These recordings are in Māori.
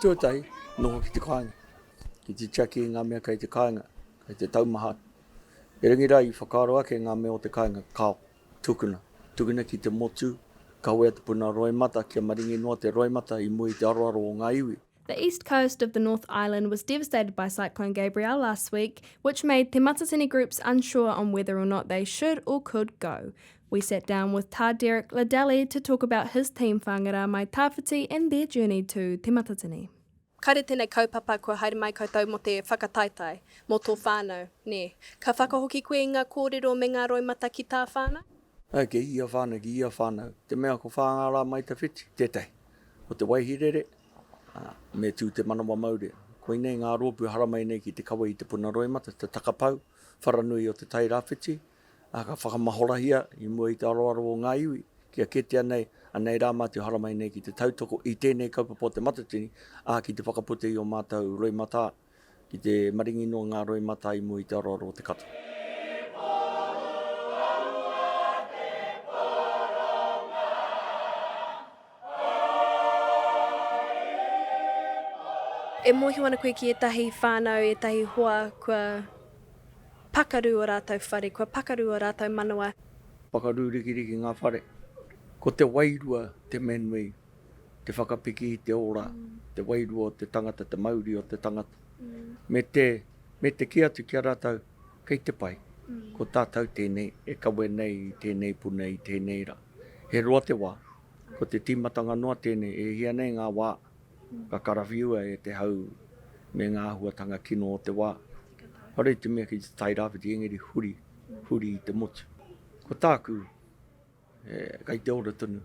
tuatai, noho ki te kāinga. Ki te chaki ngā mea kei te kāinga, kei te taumaha. E rangira i whakaaro ake ngā mea o te kāinga, kao, tukuna. Tukuna ki te motu, ka wea te puna roimata, kia maringi noa te roimata i mui te aroaro o ngā iwi. The east coast of the North Island was devastated by Cyclone Gabrielle last week, which made Te Matatini groups unsure on whether or not they should or could go. We sat down with Tā Derek Ladelli to talk about his team whangara mai Tāwhiti and their journey to Te Matatini. Kaere tēnei kaupapa kua haere mai koutou mo te whakataitai, mo tō whānau, ne. Ka whakahoki koe ngā kōrero me ngā roimata ki tā whānau? Ke ia whānau. Te mea ko whāngara mai te whiti, tētai. O te waihirere, me tū te manawa maure. Koe nei ngā rōpū haramai nei ki te kawa i te puna roimata, te takapau, wharanui o te tai rāwhiti, ka whakamahorahia i mua i te aroaro o ngā iwi, kia ketea nei, anei rā mā te haramai nei ki te tautoko i tēnei kaupapa o te Matatini, ki te whakapute i o mātou roimata, ki te maringi no ngā roimata i mua i te aroaro o te kata. E mohi wana koe ki etahi whānau, etahi hoa, kua pakaru o rātou whare, kua pakaru o rātou manawa. Pakaru rikiriki ngā whare. Ko te wairua te menui, te whakapiki te ora, te wairua o te tangata, te mauri o te tangata. Me te kia tu kia rātou, kei te pai. Ko tātou tēnei, e kawe nei, tēnei puna i tēnei ra. He roa te wā, ko te tīmatanga noa tēnei, e hia nei ngā wā. Ka karawhiua e te hau me ngā huatanga kino o te wā. Hore te mea ki te tai rāwhiti engari huri i te motu. Ko tāku, kei te ora tunu,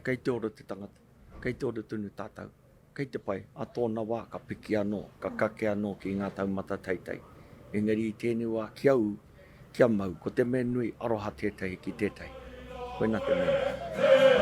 kei te ora te tangata, kei te ora tunu tātou, kei te pai, a tōna wā ka piki anō, ka kake anō ki ngā taumata teitei. Engari i tēnei wā kia u, kia mau, ko te menui aroha tētai ki tētai. Koe nā te menui.